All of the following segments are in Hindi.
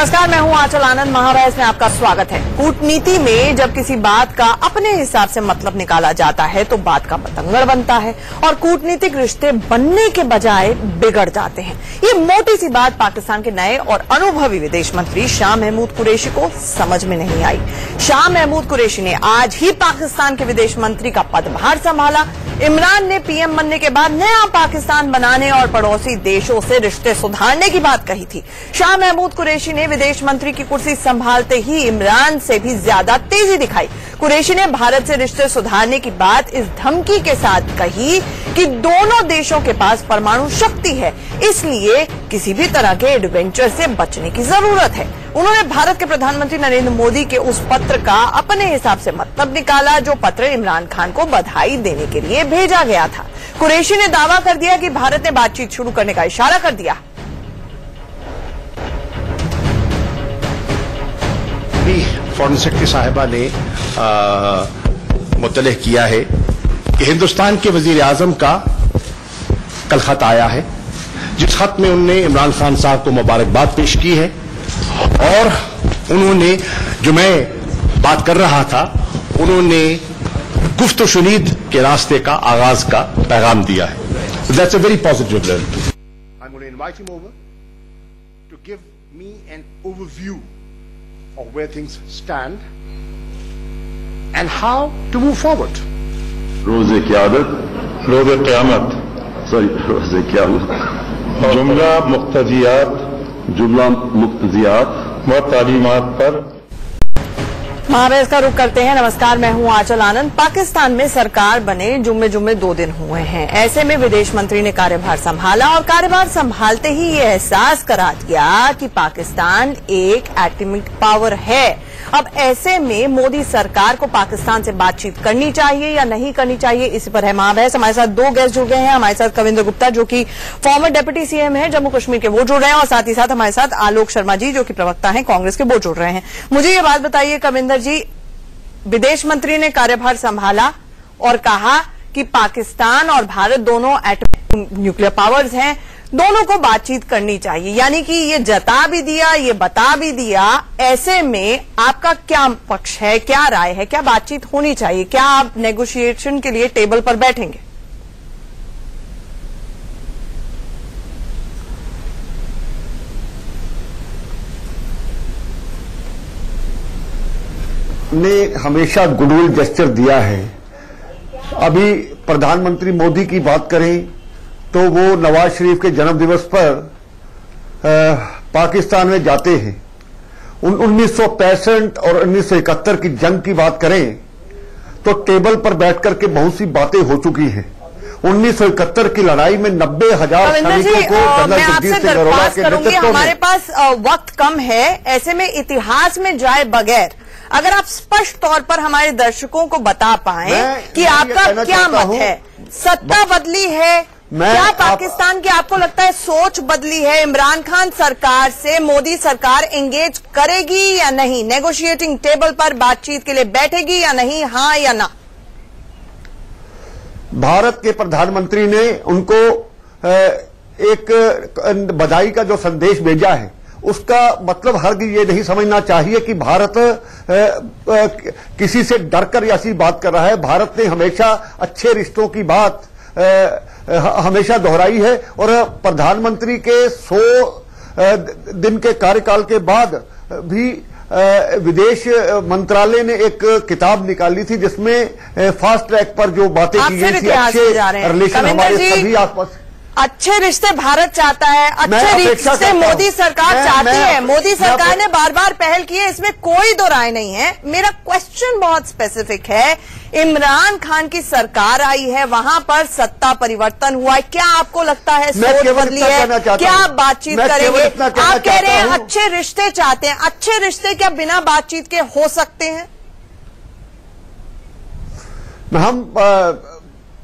नमस्कार, मैं हूं आंचल आनंद। महाबहस में आपका स्वागत है। कूटनीति में जब किसी बात का अपने हिसाब से मतलब निकाला जाता है तो बात का बतंगड़ बनता है और कूटनीतिक रिश्ते बनने के बजाय बिगड़ जाते हैं। ये मोटी सी बात पाकिस्तान के नए और अनुभवी विदेश मंत्री शाह महमूद कुरैशी को समझ में नहीं आई। शाह महमूद कुरैशी ने आज ही पाकिस्तान के विदेश मंत्री का पदभार संभाला। इमरान ने पीएम बनने के बाद नया पाकिस्तान बनाने और पड़ोसी देशों से रिश्ते सुधारने की बात कही थी। शाह महमूद कुरैशी ने विदेश मंत्री की कुर्सी संभालते ही इमरान से भी ज्यादा तेजी दिखाई। कुरैशी ने भारत से रिश्ते सुधारने की बात इस धमकी के साथ कही कि दोनों देशों के पास परमाणु शक्ति है, इसलिए किसी भी तरह के एडवेंचर से बचने की जरूरत है। उन्होंने भारत के प्रधानमंत्री नरेंद्र मोदी के उस पत्र का अपने हिसाब से मतलब निकाला जो पत्र इमरान खान को बधाई देने के लिए भेजा गया था। कुरैशी ने दावा कर दिया कि भारत ने बातचीत शुरू करने का इशारा कर दिया। फॉरेन सेक्रेटरी साहिबा ने मुतलह किया है कि हिंदुस्तान के वजीर आजम का कल खत आया है, जिस खत में उन्होंने इमरान खान साहब को मुबारकबाद पेश की है और उन्होंने जो मैं बात कर रहा था उन्होंने गुफ्त शुनीद के रास्ते का आगाज का पैगाम दिया है। That's a very positive development. I am going to invite him over to give me an overview of where things stand and how to move forward. रोज़े क़यादत, रोज़े क़यामत, रोज़े क़यामत, जुमला मुख्तजियात व तालीमात पर महाबहस का रुख करते हैं। नमस्कार, मैं हूं आंचल आनंद। पाकिस्तान में सरकार बने जुम्मे 2 दिन हुए हैं। ऐसे में विदेश मंत्री ने कार्यभार संभाला और कार्यभार संभालते ही ये एहसास करा दिया कि पाकिस्तान एक एटॉमिक पावर है। अब ऐसे में मोदी सरकार को पाकिस्तान से बातचीत करनी चाहिए या नहीं करनी चाहिए, इसी पर है महाबहस। हमारे साथ 2 गेस्ट जुड़ गए हैं। हमारे साथ कविंद्र गुप्ता जो कि फॉर्मर डिप्टी सीएम है जम्मू कश्मीर के, वो जुड़ रहे हैं और साथ ही साथ हमारे साथ आलोक शर्मा जी जो कि प्रवक्ता हैं कांग्रेस के, वो जुड़ रहे हैं। मुझे ये बात बताइए कविंद्र जी, विदेश मंत्री ने कार्यभार संभाला और कहा कि पाकिस्तान और भारत दोनों एटॉमिक न्यूक्लियर पावर्स हैं, दोनों को बातचीत करनी चाहिए, यानी कि ये जता भी दिया, ये बता भी दिया। ऐसे में आपका क्या पक्ष है, क्या राय है, क्या बातचीत होनी चाहिए? क्या आप नेगोशिएशन के लिए टेबल पर बैठेंगे? ने हमेशा गुडविल जेस्चर दिया है। अभी प्रधानमंत्री मोदी की बात करें तो वो नवाज शरीफ के जन्मदिवस पर पाकिस्तान में जाते हैं। 1965 और 1971 की जंग की बात करें तो टेबल पर बैठ करके बहुत सी बातें हो चुकी हैं। 1971 की लड़ाई में 90,000 सैनिकों को जनरल जगदीश सिंह नरोला के नेतृत्व में। हमारे पास वक्त कम है, ऐसे में इतिहास में जाए बगैर अगर आप स्पष्ट तौर पर हमारे दर्शकों को बता पाएं कि आपका क्या मत है। सत्ता बदली है, क्या पाकिस्तान की आपको लगता है सोच बदली है? इमरान खान सरकार से मोदी सरकार एंगेज करेगी या नहीं? नेगोशिएटिंग टेबल पर बातचीत के लिए बैठेगी या नहीं? हाँ या ना? भारत के प्रधानमंत्री ने उनको एक बधाई का जो संदेश भेजा है उसका मतलब हरगिज़ ये नहीं समझना चाहिए कि भारत किसी से डरकर ऐसी बात कर रहा है। भारत ने हमेशा अच्छे रिश्तों की बात हमेशा दोहराई है और प्रधानमंत्री के 100 दिन के कार्यकाल के बाद भी विदेश मंत्रालय ने एक किताब निकाली थी जिसमें फास्ट ट्रैक पर जो बातें की गई थी, अच्छे रिलेशन हमारे सभी आसपास, अच्छे रिश्ते भारत चाहता है, अच्छे रिश्ते मोदी सरकार चाहती है। मोदी सरकार ने बार बार पहल की है, इसमें कोई दो राय नहीं है। मेरा क्वेश्चन बहुत स्पेसिफिक है। इमरान खान की सरकार आई है, वहां पर सत्ता परिवर्तन हुआ है, क्या आपको लगता है सोच बदली है? क्या आप बातचीत करेंगे? आप कह रहे हैं अच्छे रिश्ते चाहते हैं, अच्छे रिश्ते क्या बिना बातचीत के हो सकते हैं? हम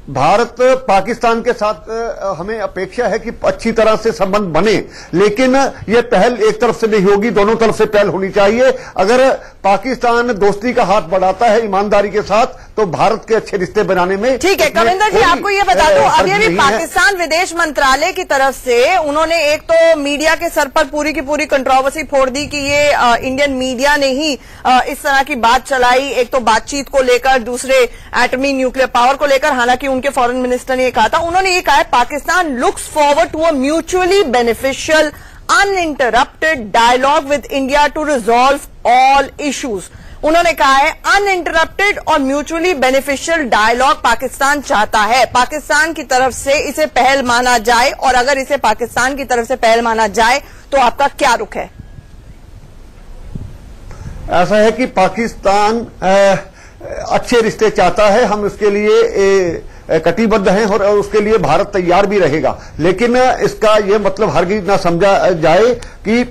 भारत पाकिस्तान के साथ हमें अपेक्षा है कि अच्छी तरह से संबंध बने, लेकिन यह पहल एक तरफ से नहीं होगी, दोनों तरफ से पहल होनी चाहिए। अगर पाकिस्तान दोस्ती का हाथ बढ़ाता है ईमानदारी के साथ, तो भारत के अच्छे रिश्ते बनाने में ठीक है। कविंदर जी, आपको ये बता दूं, अभी अभी पाकिस्तान विदेश मंत्रालय की तरफ से उन्होंने एक तो मीडिया के सर पर पूरी की पूरी कंट्रोवर्सी फोड़ दी कि ये इंडियन मीडिया ने ही इस तरह की बात चलाई, एक तो बातचीत को लेकर, दूसरे एटमी न्यूक्लियर पावर को लेकर। हालांकि उनके फॉरेन मिनिस्टर ने ये कहा था, उन्होंने ये कहा है Pakistan looks forward to a mutually beneficial uninterrupted dialogue with India to resolve all issues. उन्होंने कहा है अनइंटरप्टेड और म्यूचुअली बेनिफिशियल डायलॉग पाकिस्तान चाहता है, पाकिस्तान की तरफ से इसे पहल माना जाए, और अगर इसे पाकिस्तान की तरफ से पहल माना जाए तो आपका क्या रुख है? ऐसा है कि पाकिस्तान अच्छे रिश्ते चाहता है, हम उसके लिए कटिबद्ध हैं और उसके लिए भारत तैयार भी रहेगा। लेकिन इसका यह मतलब हरगिज ना समझा जाए कि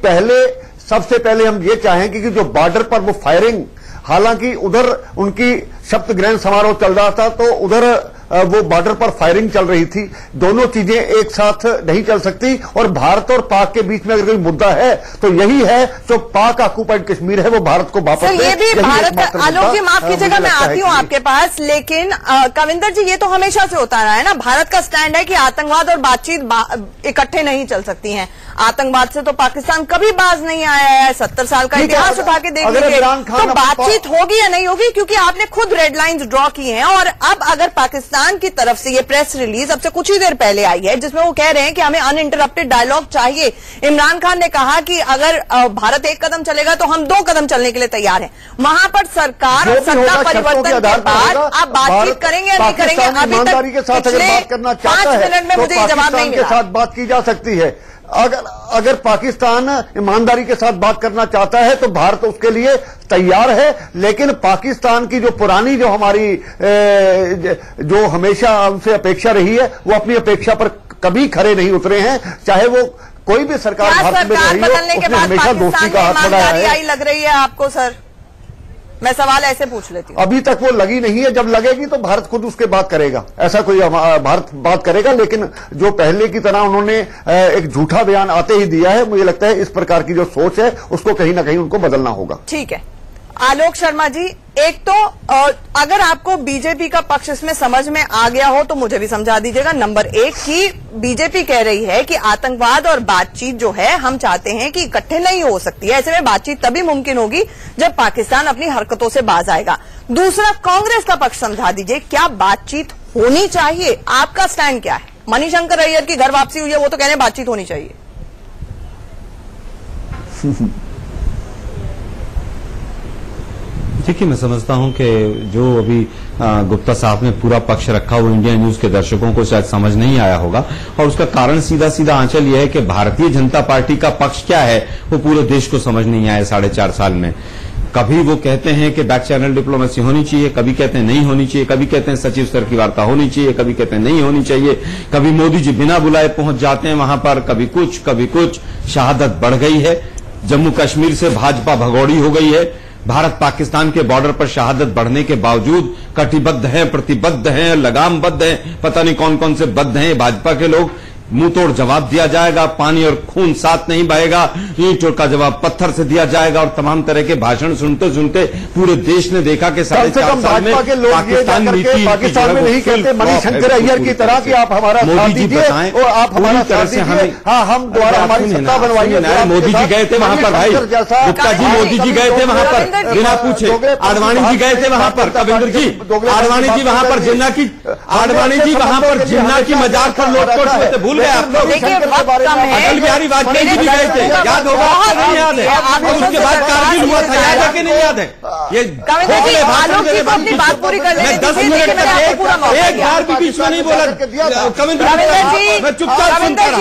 सबसे पहले हम ये चाहेंगे कि जो बॉर्डर पर वो फायरिंग, हालांकि उधर उनकी शपथ ग्रहण समारोह चल रहा था तो उधर वो बॉर्डर पर फायरिंग चल रही थी, दोनों चीजें एक साथ नहीं चल सकती। और भारत और पाक के बीच में अगर कोई मुद्दा है तो यही है जो पाक ऑक्युपाइड कश्मीर है वो भारत को वापस ये भी भारत। आलोक जी, माफ कीजिएगा, मैं आती हूं आपके पास, लेकिन कविंदर जी, ये तो हमेशा से होता रहा है ना, भारत का स्टैंड है कि आतंकवाद और बातचीत इकट्ठे नहीं चल सकती हैं। आतंकवाद से तो पाकिस्तान कभी बाज नहीं आया है, 70 साल का इतिहास उठा के देख लीजिए, तो बातचीत होगी या नहीं होगी? क्योंकि आपने खुद रेड लाइंस ड्रॉ की हैं, और अब अगर पाकिस्तान की तरफ से ये प्रेस रिलीज अब से कुछ ही देर पहले आई है जिसमें वो कह रहे हैं कि हमें अनइंटरप्टेड डायलॉग चाहिए। इमरान खान ने कहा कि अगर भारत एक कदम चलेगा तो हम 2 कदम चलने के लिए तैयार हैं। वहां पर सरकार और सत्ता परिवर्तन के बाद आप बातचीत करेंगे या नहीं करेंगे? अभी ईमानदारी के साथ अगर बात करना चाहता है 5 मिनट में मुझे ये जवाब नहीं मिला। के साथ बात की जा सकती है। अगर पाकिस्तान ईमानदारी के साथ बात करना चाहता है तो भारत उसके लिए तैयार है। लेकिन पाकिस्तान की जो पुरानी जो हमारी जो हमेशा उनसे अपेक्षा रही है, वो अपनी अपेक्षा पर कभी खरे नहीं उतरे हैं, चाहे वो कोई भी सरकार भारत में रही हो, उसने हमेशा दोस्ती का हाथ बढ़ाया है। आई लग रही है आपको सर? मैं सवाल ऐसे पूछ लेती हूँ। अभी तक वो लगी नहीं है, जब लगेगी तो भारत खुद उसके बात करेगा, ऐसा कोई भारत बात करेगा। लेकिन जो पहले की तरह उन्होंने एक झूठा बयान आते ही दिया है, मुझे लगता है इस प्रकार की जो सोच है उसको कहीं ना कहीं उनको बदलना होगा। ठीक है आलोक शर्मा जी, एक तो अगर आपको बीजेपी का पक्ष इसमें समझ में आ गया हो तो मुझे भी समझा दीजिएगा। नंबर 1 कि बीजेपी कह रही है कि आतंकवाद और बातचीत जो है हम चाहते हैं कि इकट्ठे नहीं हो सकती है, ऐसे में बातचीत तभी मुमकिन होगी जब पाकिस्तान अपनी हरकतों से बाज आएगा। दूसरा, कांग्रेस का पक्ष समझा दीजिए, क्या बातचीत होनी चाहिए? आपका स्टैंड क्या है? मणिशंकर अय्यर की घर वापसी हुई है, वो तो कह रहे हैं बातचीत होनी चाहिए। देखिए, मैं समझता हूं कि जो अभी गुप्ता साहब ने पूरा पक्ष रखा वो इंडिया न्यूज के दर्शकों को शायद समझ नहीं आया होगा, और उसका कारण सीधा सीधा आंचल यह है कि भारतीय जनता पार्टी का पक्ष क्या है वो पूरे देश को समझ नहीं आया 4.5 साल में। कभी वो कहते हैं कि बैक चैनल डिप्लोमेसी होनी चाहिए, कभी कहते हैं नहीं होनी चाहिए, कभी कहते हैं सचिव स्तर की वार्ता होनी चाहिए, कभी कहते हैं नहीं होनी चाहिए, कभी मोदी जी बिना बुलाए पहुंच जाते हैं वहां पर, कभी कुछ। शहादत बढ़ गई है, जम्मू कश्मीर से भाजपा भगौड़ी हो गई है। भारत पाकिस्तान के बॉर्डर पर शहादत बढ़ने के बावजूद कटिबद्ध हैं, प्रतिबद्ध हैं, लगामबद्ध हैं, पता नहीं कौन कौन से बद्ध हैं भाजपा के लोग। मुंह तोड़ जवाब दिया जाएगा, पानी और खून साथ नहीं बहेगा, ईंट का जवाब पत्थर से दिया जाएगा। और तमाम तरह के भाषण सुनते सुनते पूरे देश ने देखा कि 4.5 साल में पाकिस्तान नीति पाकिस्तान में नहीं कहते मणिशंकर अय्यर की तरह कि आप हमारा साथ दीजिए और आप हमारा साथ दीजिए, हाँ हम द्वारा हमारी सत्ता बनवाइए। मोदी जी गए थे वहां पर, भाई गुप्ता जी, मोदी जी गए थे वहां पर बिना पूछे। आडवाणी जी गए थे वहां पर, कविंदर जी, आडवाणी जी वहां पर जिन्ना की, आडवाणी जी वहां पर जिन्ना की मजाक पर लोटपोट हुए थे, भूल गए आप लोग? अटल बिहारी वाजपेयी जी भी गए थे, याद होगा? नहीं याद है? उसके बाद कारगिल हुआ था, याद है कि नहीं याद है? ये आलोक जी को अपनी बात पूरी कर लेने दीजिए, 10 मिनट तक एक बार भी बीच में नहीं बोला कविंदर जी। मैं चुपचाप सुनता रहा।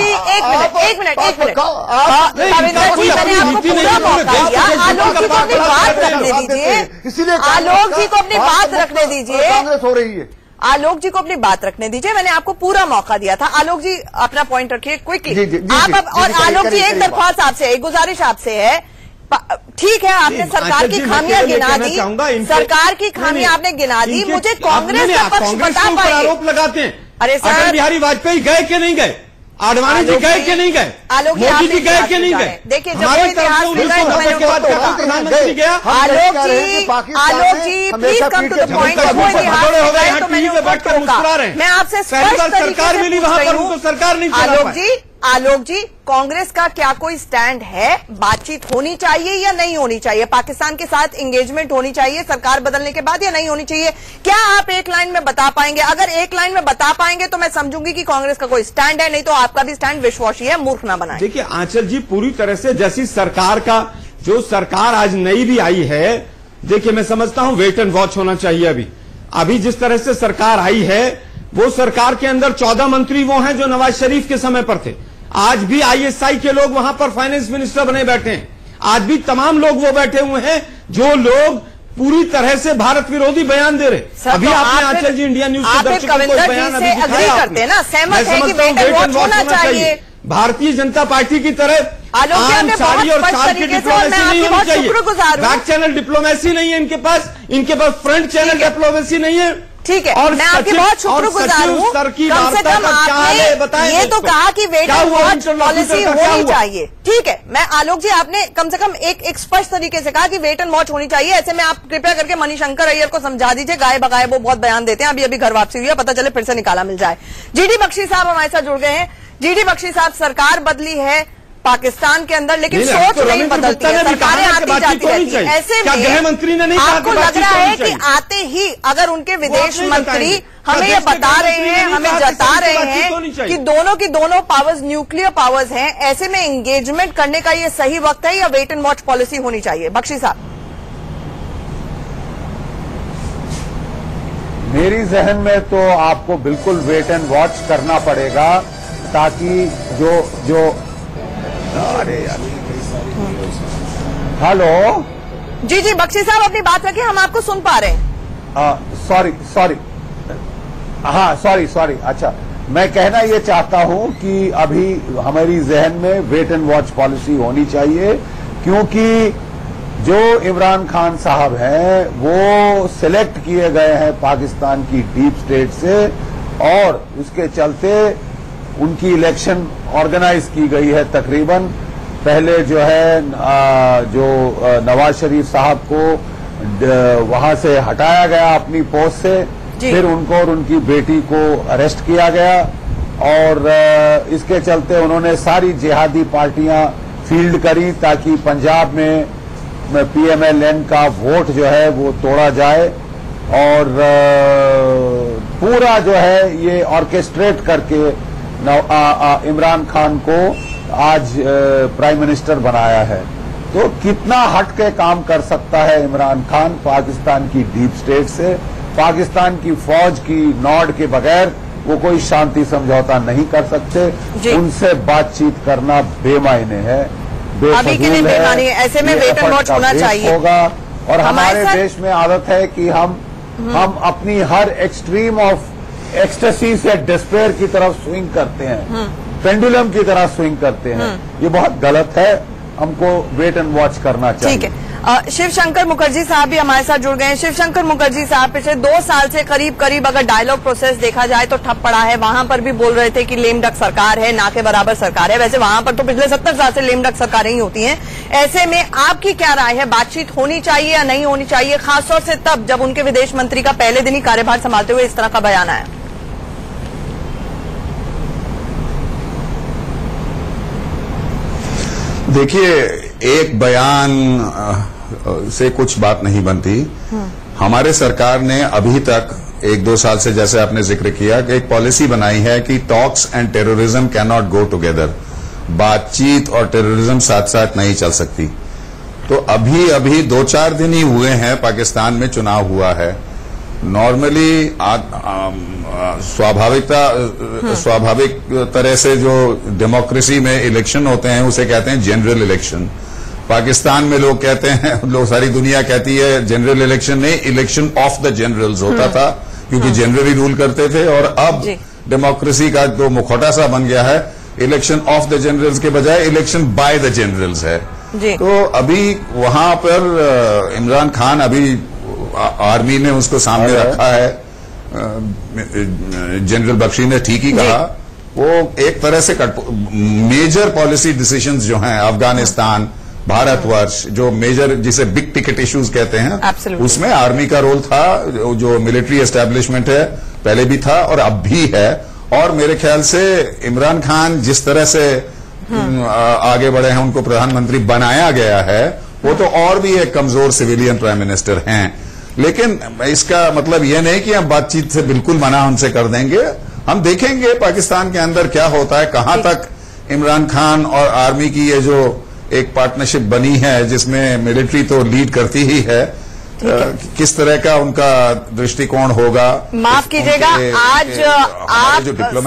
एक मिनट कविंदर जी, मैंने आपको पूरा मौका दिया, आलोक जी को अपनी बात रखने दीजिए, आलोक जी को अपनी बात रखने दीजिए, कांग्रेस हो रही है। आलोक जी को अपनी बात रखने दीजिए, मैंने आपको पूरा मौका दिया था। आलोक जी अपना पॉइंट रखिए क्विकली आप अब। और आलोक जी, एक दरख्वास्त आपसे, एक गुजारिश आपसे है, ठीक है, आपने सरकार की खामियां गिना दी, सरकार की खामियां आपने गिना दी, मुझे कांग्रेस का पक्ष बता पाइए। आरोप लगाते हैं, अरे सर, अटल बिहारी वाजपेयी गए कि नहीं गए, आडवाणी जी गए कि नहीं गए, मोदी जी गए कि नहीं गए? देखिए, जब वो इतिहास में गए तो मैंने उनको टोका। प्रधानमंत्री गया। Alok ji please come to the point. जब वो इतिहास में गए तो मैंने उनको टोका। मैं आपसे स्पष्ट तरीके से पूछ रही हूँ, सरकार नहीं, आलोक जी कांग्रेस का क्या कोई स्टैंड है? बातचीत होनी चाहिए या नहीं होनी चाहिए? पाकिस्तान के साथ एंगेजमेंट होनी चाहिए सरकार बदलने के बाद या नहीं होनी चाहिए? क्या आप एक लाइन में बता पाएंगे? अगर एक लाइन में बता पाएंगे तो मैं समझूंगी कि कांग्रेस का कोई स्टैंड है, नहीं तो आपका भी स्टैंड विश्वासी है, मूर्ख ना बनाए। देखिए आंचल जी, पूरी तरह से जैसी सरकार का, जो सरकार आज नई भी आई है, देखिए मैं समझता हूं वेट एंड वॉच होना चाहिए। अभी जिस तरह से सरकार आई है, वो सरकार के अंदर 14 मंत्री वो हैं जो नवाज शरीफ के समय पर थे। आज भी आईएसआई के लोग वहां पर फाइनेंस मिनिस्टर बने बैठे हैं। आज भी तमाम लोग वो बैठे हुए हैं जो लोग पूरी तरह से भारत विरोधी बयान दे रहे। अभी आपने आंचल जी इंडिया न्यूज के दर्शकों को बयान अभी दिखाया आपने, सहमत है कि वेट एंड वॉच होना चाहिए। भारतीय जनता पार्टी की तरह आम साड़ी और साल की डिप्लोमेसी नहीं होनी चाहिए, बैक चैनल डिप्लोमेसी नहीं है इनके पास फ्रंट चैनल डिप्लोमेसी नहीं है। ठीक है, और मैं आपकी बहुत शुक्रगुजार हूँ। कम से कम आपने ये तो कहा कि वेट एंड वॉच पॉलिसी होनी चाहिए। ठीक है, मैं आलोक जी, आपने कम से कम एक स्पष्ट तरीके से कहा कि वेट एंड वॉच होनी चाहिए। ऐसे में आप कृपया करके मणिशंकर अय्यर को समझा दीजिए, गाये बगाए वो बहुत बयान देते हैं, अभी घर वापसी हुई है, पता चले फिर से निकाला मिल जाए। जीडी बख्शी साहब हमारे साथ जुड़ गए हैं। जीडी बख्शी साहब, सरकार बदली है पाकिस्तान के अंदर, लेकिन सोच नहीं बदलती है, सरकारें आती जाती रहती है। ऐसे में गृह मंत्री ने नहीं आपको लग रहा है कि आते ही अगर उनके विदेश मंत्री हमें ये बता रहे हैं, हमें जता रहे हैं कि दोनों की दोनों पावर्स न्यूक्लियर पावर्स हैं, ऐसे में एंगेजमेंट करने का ये सही वक्त है या वेट एंड वॉच पॉलिसी होनी चाहिए? बख्शी साहब, मेरी जहन में तो आपको बिल्कुल वेट एंड वॉच करना पड़ेगा, ताकि जो अरे हेलो जी बख्शी साहब अपनी बात रखिए, हम आपको सुन पा रहे हैं। सॉरी। अच्छा, मैं कहना ये चाहता हूं कि अभी हमारी जहन में वेट एंड वॉच पॉलिसी होनी चाहिए, क्योंकि जो इमरान खान साहब हैं वो सिलेक्ट किए गए हैं पाकिस्तान की डीप स्टेट से, और उसके चलते उनकी इलेक्शन ऑर्गेनाइज की गई है। तकरीबन पहले जो है नवाज शरीफ साहब को वहां से हटाया गया अपनी पोस्ट से, फिर उनको और उनकी बेटी को अरेस्ट किया गया, और इसके चलते उन्होंने सारी जिहादी पार्टियां फील्ड करी ताकि पंजाब में पीएमएलएन का वोट जो है वो तोड़ा जाए, और पूरा जो है ये ऑर्केस्ट्रेट करके इमरान खान को आज प्राइम मिनिस्टर बनाया है। तो कितना हट के काम कर सकता है इमरान खान पाकिस्तान की डीप स्टेट से? पाकिस्तान की फौज की नॉड के बगैर वो कोई शांति समझौता नहीं कर सकते। उनसे बातचीत करना बेमायने है, अभी के लिए बेमानी है। ऐसे में वेट एंड वॉच होना चाहिए होगा। और हमारे देश में आदत है कि हम अपनी हर एक्सट्रीम ऑफ एक्सटेसी से डिस्पेयर की तरफ स्विंग करते हैं, पेंडुलम की तरह स्विंग करते हैं। ये बहुत गलत है, हमको वेट एंड वॉच करना चाहिए। ठीक है, शिवशंकर मुखर्जी साहब भी हमारे साथ जुड़ गए हैं। शिवशंकर मुखर्जी साहब, पिछले 2 साल से करीब अगर डायलॉग प्रोसेस देखा जाए तो ठप पड़ा है। वहां पर भी बोल रहे थे कि लेम डक सरकार है, ना के बराबर सरकार है। वैसे वहां पर तो पिछले 70 साल से लेम डक सरकारें ही होती हैं। ऐसे में आपकी क्या राय है, बातचीत होनी चाहिए या नहीं होनी चाहिए, खासतौर से तब जब उनके विदेश मंत्री का पहले दिन ही कार्यभार संभालते हुए इस तरह का बयान आया? देखिए, एक बयान से कुछ बात नहीं बनती। हमारे सरकार ने अभी तक 1-2 साल से, जैसे आपने जिक्र किया, कि एक पॉलिसी बनाई है कि talks and terrorism can not go together. बातचीत और टेररिज्म साथ साथ नहीं चल सकती। तो अभी 2-4 दिन ही हुए हैं, पाकिस्तान में चुनाव हुआ है। नॉर्मली स्वाभाविक तरह से जो डेमोक्रेसी में इलेक्शन होते हैं उसे कहते हैं जनरल इलेक्शन। पाकिस्तान में लोग कहते हैं, सारी दुनिया कहती है जनरल इलेक्शन नहीं, इलेक्शन ऑफ द जनरल्स होता था, क्योंकि जनरल ही रूल करते थे। और अब डेमोक्रेसी का जो मुखौटा सा बन गया है, इलेक्शन ऑफ द जनरल्स के बजाय इलेक्शन बाय द जनरल्स है। जी। तो अभी वहां पर इमरान खान अभी आर्मी ने उसको सामने रखा है। जनरल बख्शी ने ठीक ही कहा, वो एक तरह से मेजर पॉलिसी डिसीजंस जो हैं अफगानिस्तान, भारतवर्ष, जो मेजर जिसे बिग टिकट इश्यूज कहते हैं, उसमें आर्मी का रोल था। जो मिलिट्री एस्टेब्लिशमेंट है पहले भी था और अब भी है। और मेरे ख्याल से इमरान खान जिस तरह से आगे बढ़े हैं, उनको प्रधानमंत्री बनाया गया है, वो तो और भी एक कमजोर सिविलियन प्राइम मिनिस्टर हैं। लेकिन इसका मतलब यह नहीं कि हम बातचीत से बिल्कुल मना उनसे कर देंगे। हम देखेंगे पाकिस्तान के अंदर क्या होता है, कहां तक इमरान खान और आर्मी की ये जो एक पार्टनरशिप बनी है, जिसमें मिलिट्री तो लीड करती ही है, किस तरह का उनका दृष्टिकोण होगा। माफ कीजिएगा, आज आप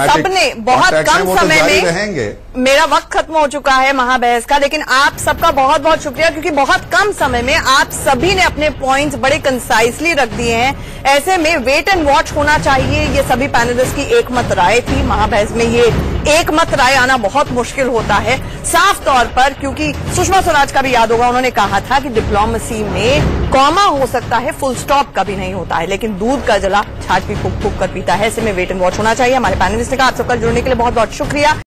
सबने बहुत कम समय में रहेंगे। मेरा वक्त खत्म हो चुका है महाबहस का, लेकिन आप सबका बहुत बहुत शुक्रिया, क्योंकि बहुत कम समय में आप सभी ने अपने पॉइंट्स बड़े कंसाइसली रख दिए हैं। ऐसे में वेट एंड वॉच होना चाहिए, ये सभी पैनलिस्ट की एकमत राय थी। महाबहस में ये एकमत राय आना बहुत मुश्किल होता है साफ तौर पर, क्योंकि सुषमा स्वराज का भी याद होगा, उन्होंने कहा था कि डिप्लोमेसी में कॉमा हो सकता है, फुल स्टॉप कभी नहीं होता है, लेकिन दूध का जला छाछ भी फूक फूक कर पीता है। ऐसे में वेट एंड वॉच होना चाहिए। हमारे पैनलिस्ट ने कहा। आप सबका जुड़ने के लिए बहुत बहुत शुक्रिया।